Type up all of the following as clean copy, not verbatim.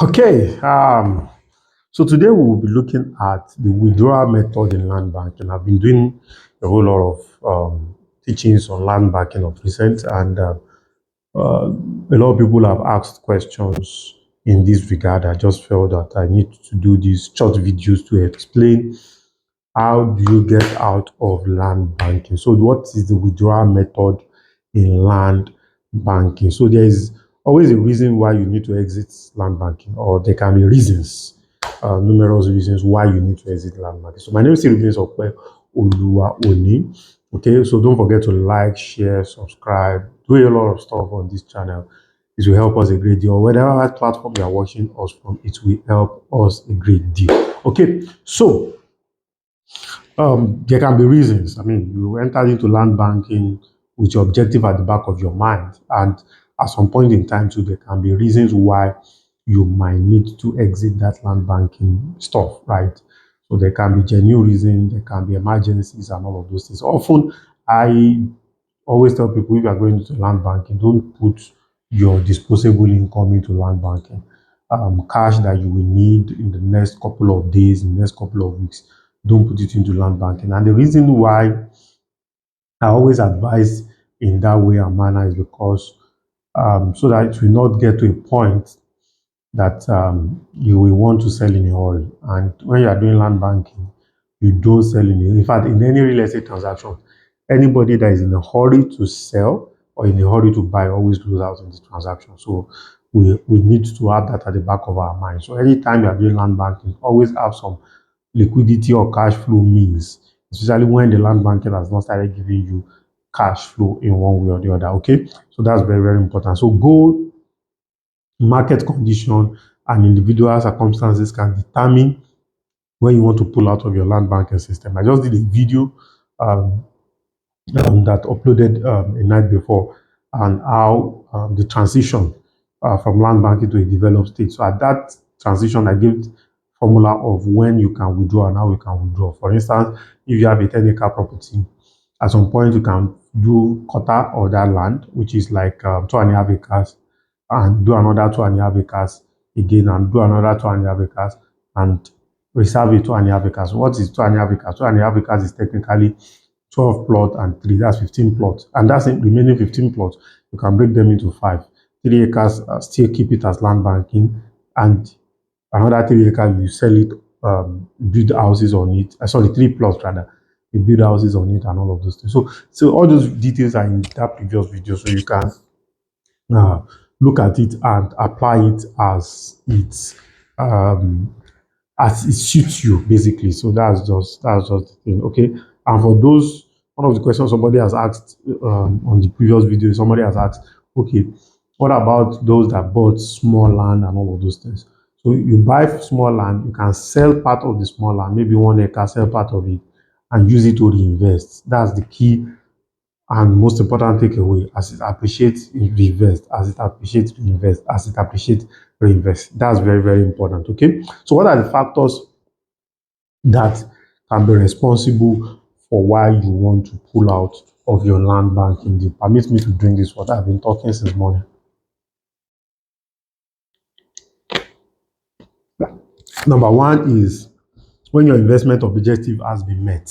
Okay, so today we will be looking at the withdrawal method in land banking. I've been doing a whole lot of teachings on land banking of recent, and a lot of people have asked questions in this regard. I just felt that I need to do these short videos to explain how do you get out of land banking. So what is the withdrawal method in land banking? So there is always a reason why you need to exit land banking, or there can be reasons, numerous reasons why you need to exit land banking. So my name still remains Okwe Oluwaoni. Okay, so don't forget to like, share, subscribe, do a lot of stuff on this channel. It will help us a great deal. Whatever platform you are watching us from, it will help us a great deal. Okay, so there can be reasons. I mean, you entered into land banking with your objective at the back of your mind, and at some point in time, too, there can be reasons why you might need to exit that land banking stuff, right? So there can be genuine reasons, there can be emergencies, and all of those things. Often, I always tell people if you are going into land banking, don't put your disposable income into land banking. Cash that you will need in the next couple of days, in the next couple of weeks, don't put it into land banking. And the reason why I always advise in that way and manner is because so that it will not get to a point that you will want to sell in a hurry. And when you are doing land banking, you don't sell in fact, in any real estate transaction, anybody that is in a hurry to sell or in a hurry to buy always lose out in the transaction. So we need to have that at the back of our mind. So anytime you are doing land banking, always have some liquidity or cash flow means, especially when the land banking has not started giving you cash flow in one way or the other. Okay, so that's very, very important. So go market condition and individual circumstances can determine when you want to pull out of your land banking system. I just did a video um, that uploaded a night before, and how the transition from land banking to a developed state. So at that transition, I gave formula of when you can withdraw and how you can withdraw. For instance, if you have a 10-acre property, at some point you can do quarter of that land, which is like 2.5 acres, and do another 2.5 acres again, and do another 2.5 acres, and reserve a 2.5 acres. What is 2.5 acres? 2.5 acres is technically 12 plots and 3, that's 15 plots. And that's the remaining 15 plots. You can break them into 5. 3 acres, still keep it as land banking, and another 3 acres, you sell it, build houses on it. Sorry, 3 plots rather. You build houses on it and all of those things. So all those details are in that previous video, so you can uh, look at it and apply it um, as it suits you, basically. So that's just the thing. Okay. And for those, one of the questions somebody has asked on the previous video, somebody has asked, okay, what about those that bought small land and all of those things? So you buy small land, you can sell part of the small land, maybe 1 acre, sell part of it, and use it to reinvest. That's the key and most important takeaway: as it appreciates, reinvest; as it appreciates, reinvest; as it appreciates, reinvest. That's very, very important. Okay. So what are the factors that can be responsible for why you want to pull out of your land banking deal? Permit me to drink this water. I've been talking since morning. Number one is when your investment objective has been met.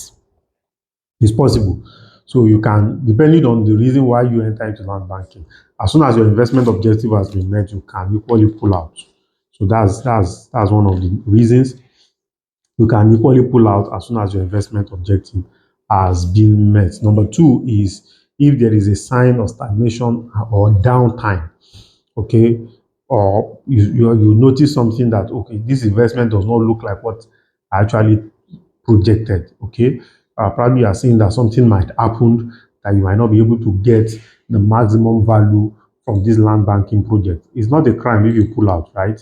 It's possible. So you can, depending on the reason why you enter into land banking, as soon as your investment objective has been met, you can equally pull out. So that's one of the reasons. You can equally pull out as soon as your investment objective has been met. Number two is if there is a sign of stagnation or downtime, okay, or you notice something that, okay, this investment does not look like what I actually projected, okay. Probably you are seeing that something might happen, that you might not be able to get the maximum value from this land banking project. It's not a crime if you pull out, right?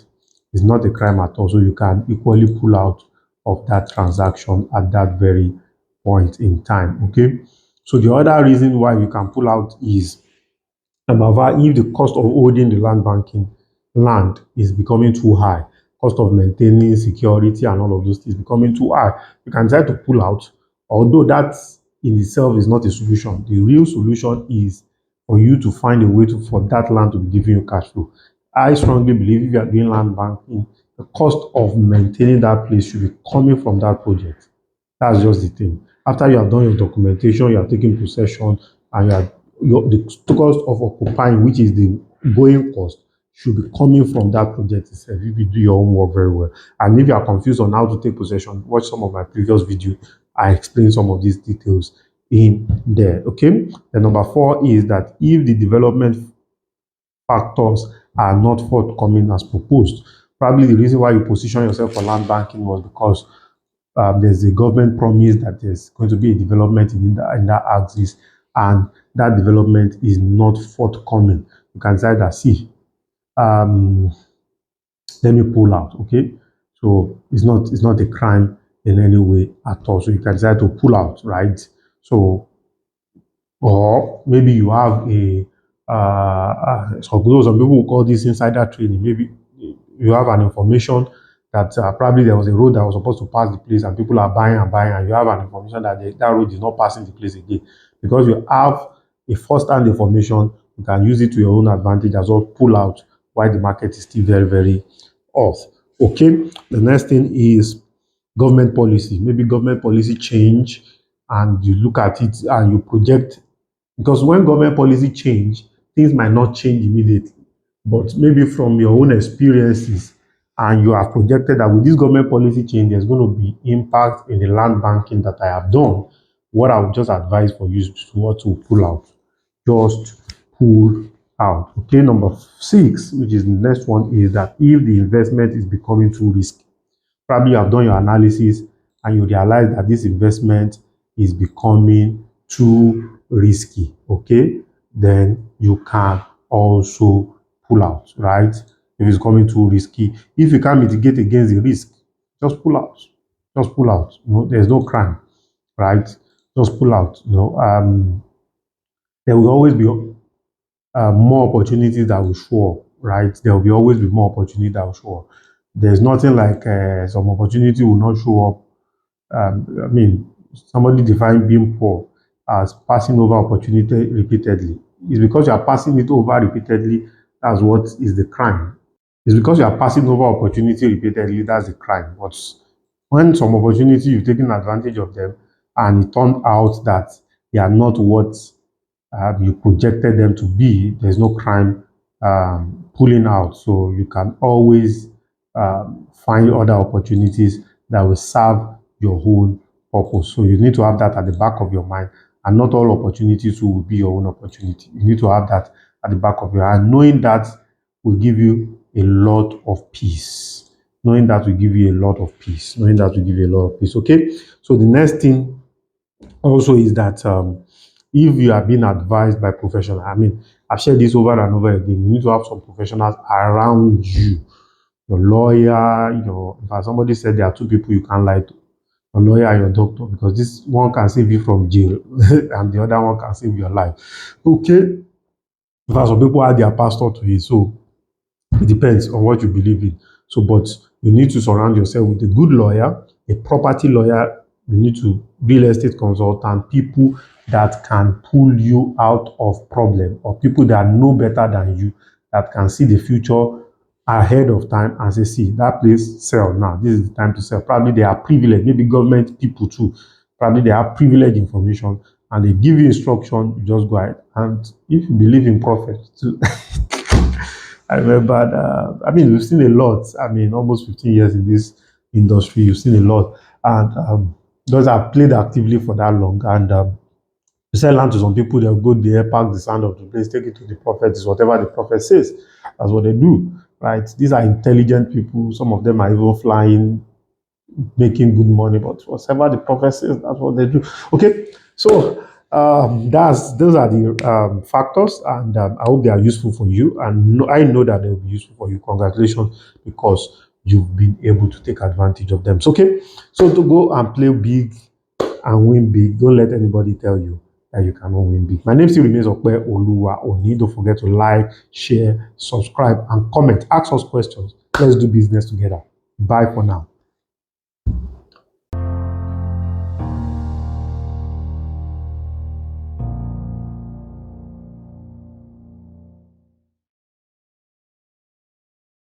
It's not a crime at all. So you can equally pull out of that transaction at that very point in time, okay? So the other reason why you can pull out is number five, if the cost of holding the land banking land is becoming too high, cost of maintaining security and all of those things becoming too high, you can decide to pull out. Although that in itself is not a solution. The real solution is for you to find a way for that land to be giving you cash flow. I strongly believe if you are doing land banking, the cost of maintaining that place should be coming from that project. That's just the thing. After you have done your documentation, you are taking possession, and the cost of occupying, which is the going cost, should be coming from that project itself if you do your own work very well. And if you are confused on how to take possession, watch some of my previous videos. I explain some of these details in there. Okay. The number 4 is that if the development factors are not forthcoming as proposed, probably the reason why you position yourself for land banking was because there's a government promise that there's going to be a development in that axis, and that development is not forthcoming. You can say that, see, let me pull out. Okay, so it's not a crime in any way at all. So you can decide to pull out, right? So, or maybe you have some people will call this insider trading. Maybe you have an information that probably there was a road that was supposed to pass the place, and people are buying and buying, and you have an information that that road is not passing the place again. Because you have a first-hand information, you can use it to your own advantage as well, pull out while the market is still very, very off. Okay, the next thing is government policy. Maybe government policy change, and you look at it and you project, because when government policy change, things might not change immediately, but maybe from your own experiences, and you have projected that with this government policy change, there's going to be impact in the land banking that I have done. What I would just advise for you is to pull out. Just pull out. Okay, number 6, which is the next one, is that if the investment is becoming too risky, probably you have done your analysis and you realize that this investment is becoming too risky, okay, then you can also pull out, right? If it's becoming too risky, if you can't mitigate against the risk, just pull out. Just pull out. There's no crime, right? Just pull out. There will always be more opportunities that will show up, right? There will always be more opportunities that will show up. There's nothing like some opportunity will not show up. I mean, somebody define being poor as passing over opportunity repeatedly. It's because you are passing it over repeatedly, that's what is the crime. It's because you are passing over opportunity repeatedly, that's the crime. But when some opportunity, you've taken advantage of them, and it turned out that they are not what you projected them to be, there's no crime pulling out. So you can always find other opportunities that will serve your own purpose. So you need to have that at the back of your mind, and not all opportunities will be your own opportunity. You need to have that at the back of your mind. Knowing that will give you a lot of peace. Knowing that will give you a lot of peace. Knowing that will give you a lot of peace. Okay. So the next thing also is that if you are being advised by professionals, I mean, I've shared this over and over again, you need to have some professionals around you. Your lawyer, in fact, somebody said there are 2 people you can't lie to. Your lawyer and your doctor, because this one can save you from jail and the other one can save your life. Okay. In fact, some people add their pastor to it. So it depends on what you believe in. So, but you need to surround yourself with a good lawyer, a property lawyer. You need to real estate consultant, people that can pull you out of problem, or people that know better than you, that can see the future ahead of time and say, see, that place sell now. This is the time to sell. Probably they are privileged, maybe government people too. Probably they have privileged information and they give you instruction, you just go ahead. And if you believe in prophets too, I remember, I mean, we've seen a lot. I mean, almost 15 years in this industry, you've seen a lot. And those have played actively for that long. And you sell land to some people, they'll go there, pack the sand of the place, take it to the prophet, it's whatever the prophet says. That's what they do, right? These are intelligent people. Some of them are even flying, making good money, but whatever the prophet says, that's what they do. Okay, so those are the factors, and I hope they are useful for you, and I know that they will be useful for you. Congratulations, because you've been able to take advantage of them. So, okay, so to go and play big and win big, don't let anybody tell you that you cannot win big. My name still remains Okpe Oluwa Oni. Don't forget to like, share, subscribe, and comment. Ask us questions. Let's do business together. Bye for now.